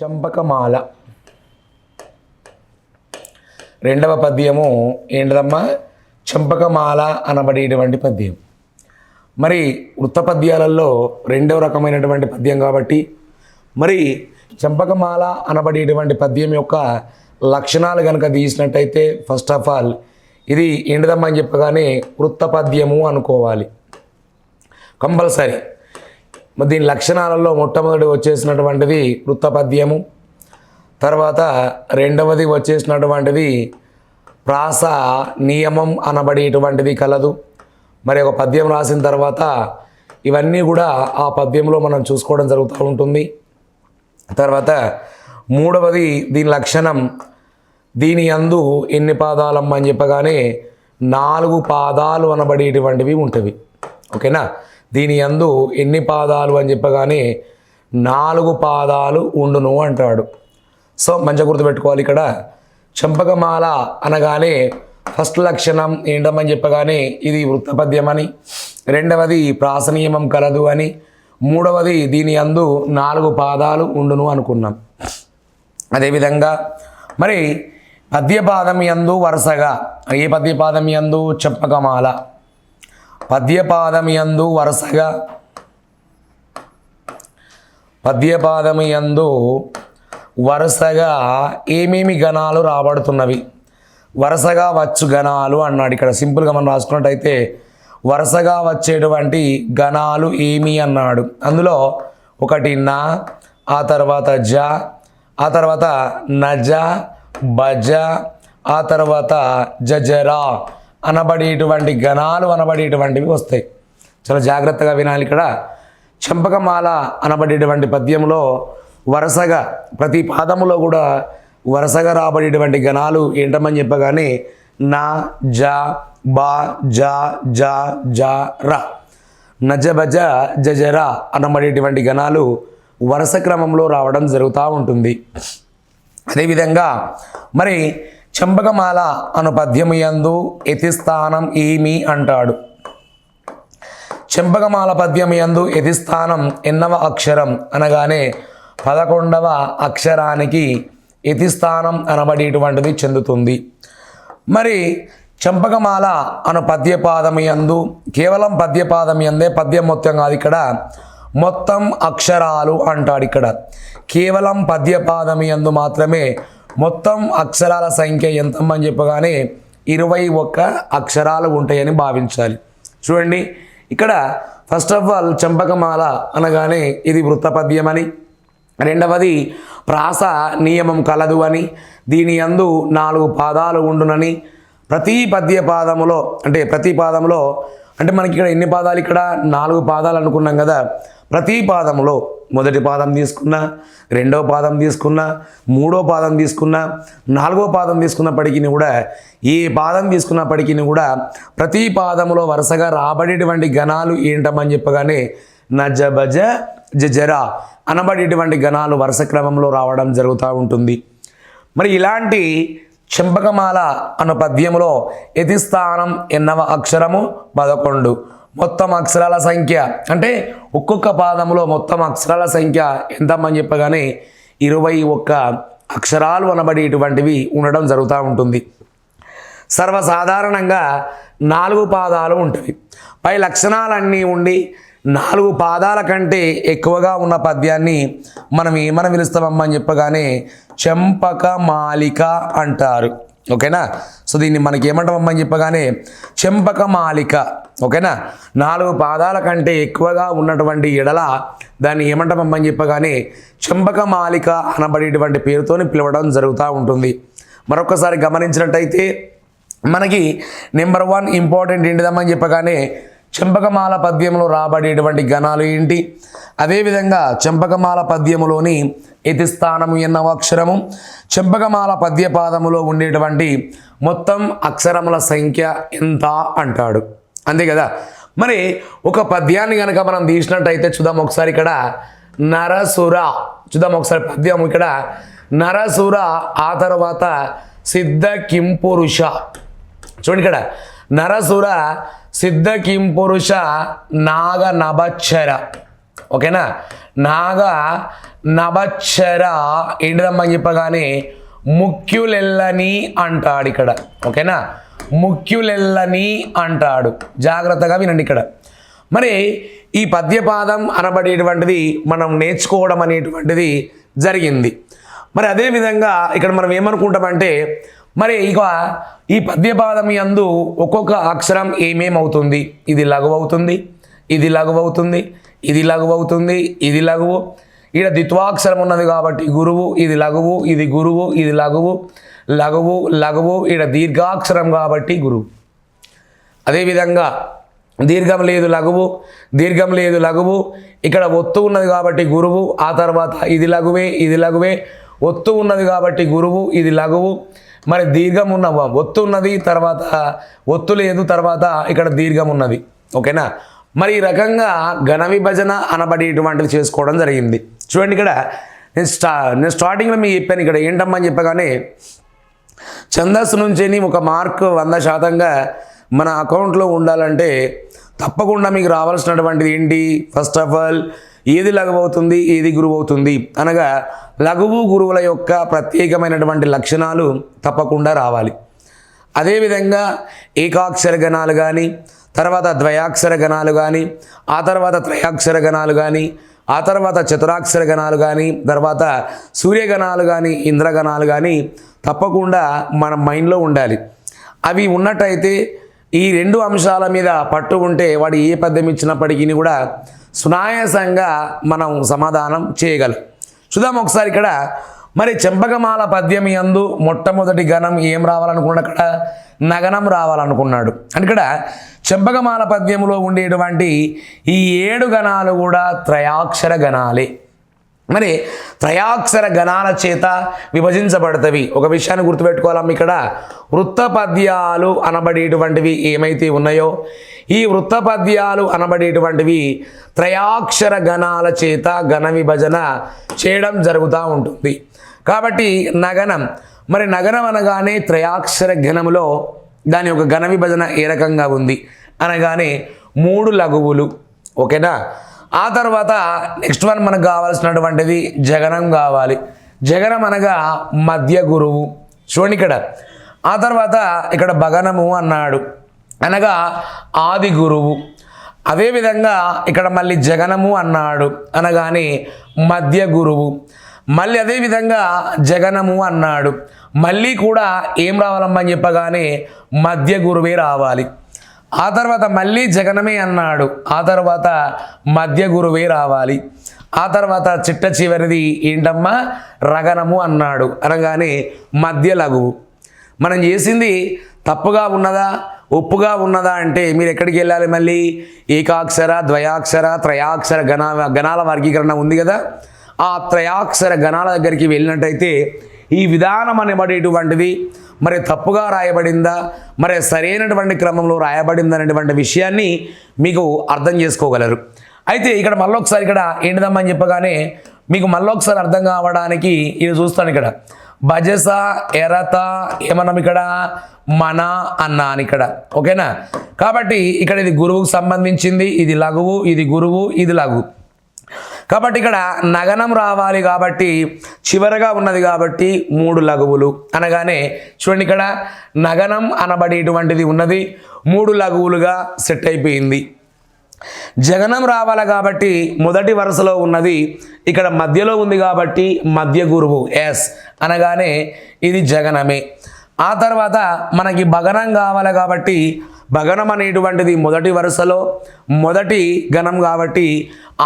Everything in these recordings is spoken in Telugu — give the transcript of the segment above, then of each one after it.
చంపకమాల రెండవ పద్యము ఏంటదమ్మా? చంపకమాల అనబడేటువంటి పద్యం. మరి వృత్త పద్యాలలో రెండవ రకమైనటువంటి పద్యం కాబట్టి మరి చంపకమాల అనబడేటువంటి పద్యం యొక్క లక్షణాలు కనుక తీసినట్టయితే ఫస్ట్ ఆఫ్ ఆల్ ఇది ఏంటిదమ్మా అని చెప్పగానే వృత్త పద్యము అనుకోవాలి కంపల్సరీ. మరి దీని లక్షణాలలో మొట్టమొదటి వచ్చేసినటువంటిది వృత్త పద్యము, తర్వాత రెండవది వచ్చేసినటువంటిది ప్రాస నియమం అనబడేటువంటిది కలదు. మరి ఒక పద్యం రాసిన తర్వాత ఇవన్నీ కూడా ఆ పద్యంలో మనం చూసుకోవడం జరుగుతూ ఉంటుంది. తర్వాత మూడవది దీని లక్షణం, దీని యందు ఎన్ని పాదాలమ్మ అని చెప్పగానే 4 పాదాలు అనబడేటువంటివి ఉంటవి. ఓకేనా? దీని యందు ఎన్ని పాదాలు అని చెప్పగానే 4 పాదాలు ఉండును అంటాడు. సో మంచిగా గుర్తుపెట్టుకోవాలి. ఇక్కడ చంపకమాల అనగానే ఫస్ట్ లక్షణం ఏంటమని చెప్పగానే ఇది వృత్తపద్యం అని, రెండవది ప్రాసనియమం కలదు అని, మూడవది దీని యందు 4 పాదాలు ఉండును అనుకున్నాం. అదేవిధంగా మరి పద్యపాదం యందు వరుసగా ఏ పద్యపాదం యందు? చంపకమాల పద్యపాదం యందు వరుసగా ఏమేమి గణాలు రాబడుతున్నవి? వరుసగా వచ్చు గణాలు అన్నాడు. ఇక్కడ సింపుల్గా మనం రాసుకున్నట్టయితే వరుసగా వచ్చేటువంటి గణాలు ఏమి అన్నాడు. అందులో ఒకటి నా, ఆ తర్వాత జ, ఆ తర్వాత నజ, బజ, ఆ తర్వాత జజరా అనబడేటువంటి గణాలు అనబడేటువంటివి వస్తాయి. చాలా జాగ్రత్తగా వినాలి. ఇక్కడ చంపకమాల అనబడేటువంటి పద్యంలో వరుసగా ప్రతి పాదములో కూడా వరుసగా రాబడేటువంటి గణాలు ఏంటమని చెప్పగానే నా, జ, బా, జ, జ, జ, ర, నజ, బజ, జజర అనబడేటువంటి గణాలు వరుస క్రమంలో రావడం జరుగుతూ ఉంటుంది. అదేవిధంగా మరి చంపకమాల అను పద్యము యందు యతిస్థానం ఏమి అంటాడు. చంపకమాల పద్యము యందు యతిస్థానం ఎన్నవ అక్షరం అనగానే 11వ అక్షరానికి యతిస్థానం అనబడేటువంటిది చెందుతుంది. మరి చంపకమాల అను పద్యపాదము యందు కేవలం పద్యపాదం యందే, పద్యం మొత్తం కాదు, ఇక్కడ మొత్తం అక్షరాలు అంటాడు. ఇక్కడ కేవలం పద్యపాదం యందు మాత్రమే మొత్తం అక్షరాల సంఖ్య ఎంతమని చెప్పగానే 21 అక్షరాలు ఉంటాయని భావించాలి. చూడండి, ఇక్కడ ఫస్ట్ ఆఫ్ ఆల్ చంపకమాల అనగానే ఇది వృత్తపద్యం అని, రెండవది ప్రాస నియమం కలదు అని, దీని యందు 4 పాదాలు ఉండునని, ప్రతి పద్యపాదములో అంటే మనకి ఇక్కడ ఎన్ని పాదాలు? ఇక్కడ 4 పాదాలు అనుకున్నాం కదా. ప్రతి పాదములో మొదటి పాదం తీసుకున్నా, రెండవ పాదం తీసుకున్నా, మూడో పాదం తీసుకున్నా, 4వ పాదం తీసుకున్నప్పటికీ కూడా, ఏ పాదం తీసుకున్నప్పటికీ కూడా ప్రతి పాదములో వరుసగా రాబడేటువంటి గణాలు ఏంటమని చెప్పగానే నజ, బజ, జజరా అనబడేటువంటి గణాలు వరుస క్రమంలో రావడం జరుగుతూ ఉంటుంది. మరి ఇలాంటి చంపకమాల అన్న పద్యములో యతిస్థానం ఎన్నవ అక్షరము? 11. మొత్తం అక్షరాల సంఖ్య అంటే ఒక్కొక్క పాదములో మొత్తం అక్షరాల సంఖ్య ఎంతమని చెప్పగానే 21 అక్షరాలు అనబడేటువంటివి ఉండడం జరుగుతూ ఉంటుంది. సర్వసాధారణంగా 4 పాదాలు ఉంటాయి. పై లక్షణాలన్నీ ఉండి 4 పాదాల కంటే ఎక్కువగా ఉన్న పద్యాన్ని మనం ఏమని పిలుస్తామని చెప్పగానే చంపకమాలిక అంటారు. ఓకేనా? సో దీన్ని మనకి ఏమంటామని చెప్పగానే చంపకమాలిక. ఓకేనా? 4 పాదాల కంటే ఎక్కువగా ఉన్నటువంటి ఎడల దాన్ని ఏమంటామని చెప్పగానే చంపకమాలిక అనబడేటువంటి పేరుతోని పిలవడం జరుగుతూ ఉంటుంది. మరొకసారి గమనించినట్టయితే మనకి నెంబర్ 1 ఇంపార్టెంట్ ఏంటిదమ్మని చెప్పగానే చంపకమాల పద్యంలో రాబడేటువంటి గణాలు ఏంటి, అదేవిధంగా చంపకమాల పద్యములోని యతిస్థానము ఎన్నవ అక్షరము, చంపకమాల పద్యపాదములో ఉండేటువంటి మొత్తం అక్షరముల సంఖ్య ఎంత అంటాడు. అంతే కదా. మరి ఒక పద్యాన్ని కనుక మనం తీసినట్టయితే చూద్దాం ఒకసారి. ఇక్కడ నరసుర చూద్దాం ఒకసారి పద్యం. ఇక్కడ నరసుర, ఆ తర్వాత సిద్ధ కింపురుష. చూడండి, ఇక్కడ నరసుర, సిద్ధ కింపురుష, నాగ నభచ్చర. ఓకేనా? నాగ నభచ్చర ఏంటిదమ్మని చెప్పగానే ముఖ్యులెల్లని అంటాడు ఇక్కడ. ఓకేనా, ముఖ్యులెల్లని అంటాడు. జాగ్రత్తగా వినండి ఇక్కడ. మరి ఈ పద్యపాదం అనబడేటువంటిది మనం నేర్చుకోవడం అనేటువంటిది జరిగింది. మరి అదేవిధంగా ఇక్కడ మనం ఏమనుకుంటామంటే మరి ఇక ఈ పద్యపాదం యందు ఒక్కొక్క అక్షరం ఏమేమవుతుంది, ఇది లఘువు అవుతుంది, ఇది లఘువు అవుతుంది, ఇది లఘువు అవుతుంది, ఇది లఘువు. ఇక్కడ ద్విత్వాక్షరం ఉన్నది కాబట్టి గురువు, ఇది లఘువు, ఇది గురువు, ఇది లఘువు, లఘువు లఘువు. ఇక్కడ దీర్ఘాక్షరం కాబట్టి గురువు. అదేవిధంగా దీర్ఘం లేదు లఘువు, దీర్ఘం లేదు లఘువు. ఇక్కడ ఒత్తు ఉన్నది కాబట్టి గురువు, ఆ తర్వాత ఇది లఘువే, ఇది లఘువే. ఒత్తు ఉన్నది కాబట్టి గురువు, ఇది లఘువు. మరి దీర్ఘం ఉన్న ఒత్తు ఉన్నది, తర్వాత ఒత్తు లేదు, తర్వాత ఇక్కడ దీర్ఘం ఉన్నది. ఓకేనా. మరి ఈ రకంగా ఘన విభజన అనబడేటువంటిది చేసుకోవడం జరిగింది. చూడండి ఇక్కడ నేను స్టార్టింగ్లో మీకు చెప్పాను ఇక్కడ ఏంటమ్మా అని చెప్పగానే ఛందస్సు నుంచి ఒక మార్క్ 100% మన అకౌంట్లో ఉండాలంటే తప్పకుండా మీకు రావాల్సినటువంటిది ఏంటి, ఫస్ట్ ఆఫ్ ఆల్ ఏది లఘువు అవుతుంది, ఏది గురువు అవుతుంది అనగా లఘువు గురువుల యొక్క ప్రత్యేకమైనటువంటి లక్షణాలు తప్పకుండా రావాలి. అదేవిధంగా ఏకాక్షర గణాలు కానీ, తర్వాత ద్వయాక్షర గణాలు కానీ, ఆ తర్వాత త్రయాక్షర గణాలు కానీ, ఆ తర్వాత చతురాక్షర గణాలు కానీ, తర్వాత సూర్యగణాలు కానీ, ఇంద్రగణాలు కానీ తప్పకుండా మన మైండ్లో ఉండాలి. అవి ఉన్నట్టయితే ఈ రెండు అంశాల మీద పట్టు ఉంటే వాడు ఏ పద్యం ఇచ్చినప్పటికీ కూడా సునాయాసంగా మనం సమాధానం చేయగలం. చూద్దాం ఒకసారి ఇక్కడ. మరి చెంపకమాల పద్యం యందు మొట్టమొదటి గణం ఏం రావాలనుకున్నాడు, అక్కడ నగనం రావాలనుకున్నాడు. అంటే ఇక్కడ చెంపకమాల పద్యంలో ఉండేటువంటి ఈ 7 గణాలు కూడా త్రయాక్షర గణాలే. మరి త్రయాక్షర గణాల చేత విభజించబడతవి. ఒక విషయాన్ని గుర్తుపెట్టుకోవాలమ్మ, ఇక్కడ వృత్త పద్యాలు అనబడేటువంటివి ఏమైతే ఉన్నాయో ఈ వృత్త పద్యాలు అనబడేటువంటివి త్రయాక్షర గణాల చేత ఘన విభజన చేయడం జరుగుతూ ఉంటుంది. కాబట్టి నగనం, మరి నగనం అనగానే త్రయాక్షర గణములో దాని యొక్క ఘన విభజన ఏ రకంగా ఉంది అనగానే 3 లఘువులు. ఓకేనా. ఆ తర్వాత నెక్స్ట్ వన్ మనకు కావాల్సినటువంటిది జగనం కావాలి. జగనం అనగా మధ్య గురువు. చూడండి ఇక్కడ. ఆ తర్వాత ఇక్కడ భగనము అన్నాడు అనగా ఆది గురువు. అదేవిధంగా ఇక్కడ మళ్ళీ జగనము అన్నాడు అనగానే మధ్య గురువు. మళ్ళీ అదేవిధంగా జగనము అన్నాడు, మళ్ళీ కూడా ఏం రావాలమ్మని చెప్పగానే మధ్య గురువే రావాలి. ఆ తర్వాత మళ్ళీ జగనమే అన్నాడు, ఆ తర్వాత మధ్య గురువే రావాలి. ఆ తర్వాత చిట్ట చివరిది ఏంటమ్మా రగనము అన్నాడు అనగానే మధ్య లఘువు. మనం చేసింది తప్పుగా ఉన్నదా ఒప్పుగా ఉన్నదా అంటే మీరు ఎక్కడికి వెళ్ళాలి, మళ్ళీ ఏకాక్షర ద్వయాక్షర త్రయాక్షర గణాల వర్గీకరణ ఉంది కదా, ఆ త్రయాక్షర గణాల దగ్గరికి వెళ్ళినట్టయితే ఈ విధానం అనబడేటువంటిది మరి తప్పుగా రాయబడిందా మరి సరైనటువంటి క్రమంలో రాయబడింది అనేటువంటి విషయాన్ని మీకు అర్థం చేసుకోగలరు. అయితే ఇక్కడ మళ్ళొకసారి ఇక్కడ ఏంటిదమ్మని చెప్పగానే మీకు మళ్ళొకసారి అర్థం కావడానికి ఇది చూస్తాను. ఇక్కడ భజస ఎరత ఏమన్నాం, ఇక్కడ మన అన్నాను ఇక్కడ. ఓకేనా. కాబట్టి ఇక్కడ ఇది గురువుకు సంబంధించింది, ఇది లఘువు, ఇది గురువు, ఇది లఘువు. కాబట్టి ఇక్కడ నగనం రావాలి కాబట్టి చివరగా ఉన్నది కాబట్టి 3 లఘువులు అనగానే చూడండి ఇక్కడ నగనం అనబడేటువంటిది ఉన్నది 3 లఘువులుగా సెట్ అయిపోయింది. జగనం రావాలి కాబట్టి మొదటి వరుసలో ఉన్నది ఇక్కడ మధ్యలో ఉంది కాబట్టి మధ్య గురువు ఎస్ అనగానే ఇది జగనమే. ఆ తర్వాత మనకి భగనం కావాలి కాబట్టి భగనం అనేటువంటిది మొదటి వరుసలో మొదటి గణం కాబట్టి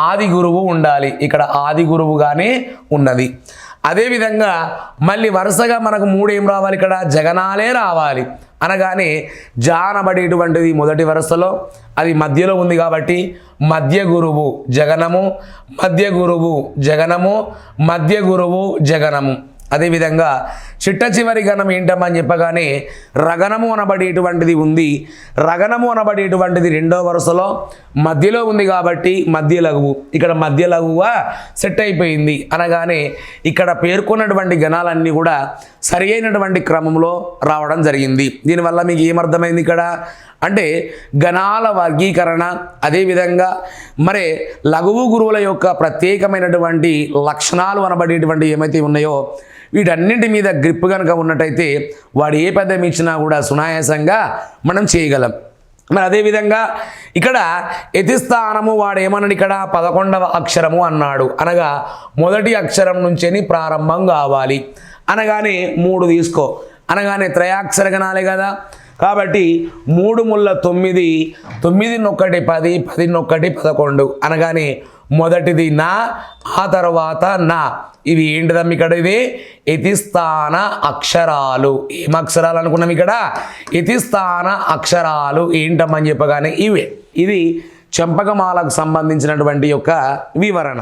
ఆది గురువు ఉండాలి, ఇక్కడ ఆది గురువుగానే ఉన్నది. అదేవిధంగా మళ్ళీ వరుసగా మనకు 3 ఏం రావాలి, ఇక్కడ జగనాలే రావాలి అనగానే జానబడేటువంటిది మొదటి వరుసలో అది మధ్యలో ఉంది కాబట్టి మధ్య గురువు జగనము, మధ్య గురువు జగనము, మధ్య గురువు జగనము. అదేవిధంగా చిట్ట చివరి గణం ఏంటమ్మని చెప్పగానే రగనము అనబడేటువంటిది ఉంది. రగనము అనబడేటువంటిది 2వ వరుసలో మధ్యలో ఉంది కాబట్టి మధ్య లఘువు, ఇక్కడ మధ్య లఘువుగా సెట్ అయిపోయింది అనగానే ఇక్కడ పేర్కొన్నటువంటి గణాలన్నీ కూడా సరి అయినటువంటి క్రమంలో రావడం జరిగింది. దీనివల్ల మీకు ఏమర్థమైంది ఇక్కడ అంటే గణాల వర్గీకరణ, అదేవిధంగా మరి లఘువు గురువుల యొక్క ప్రత్యేకమైనటువంటి లక్షణాలు అనబడేటువంటి ఏమైతే ఉన్నాయో వీటన్నింటి మీద గ్రిప్ కనుక ఉన్నట్టయితే వాడు ఏ పదం ఇచ్చినా కూడా సునాయాసంగా మనం చేయగలం. మరి అదేవిధంగా ఇక్కడ యతిస్థానము వాడు ఏమన్నాడు, ఇక్కడ 11వ అక్షరము అన్నాడు. అనగా మొదటి అక్షరం నుంచేని ప్రారంభం కావాలి అనగానే 3 తీసుకో అనగానే త్రయాక్షర గణాలే కదా. కాబట్టి 3 ముళ్ళ 9, 9 1 10, 10 1 11 అనగానే మొదటిది నా, ఆ తర్వాత నా. ఇవి ఏంటిదమ్మ ఇక్కడ? ఇది యతిస్థాన అక్షరాలు. ఏం అక్షరాలు అనుకున్నాం ఇక్కడ? యతిస్థాన అక్షరాలు ఏంటమ్మని చెప్పగానే ఇవే. ఇది చంపకమాలకు సంబంధించినటువంటి యొక్క వివరణ.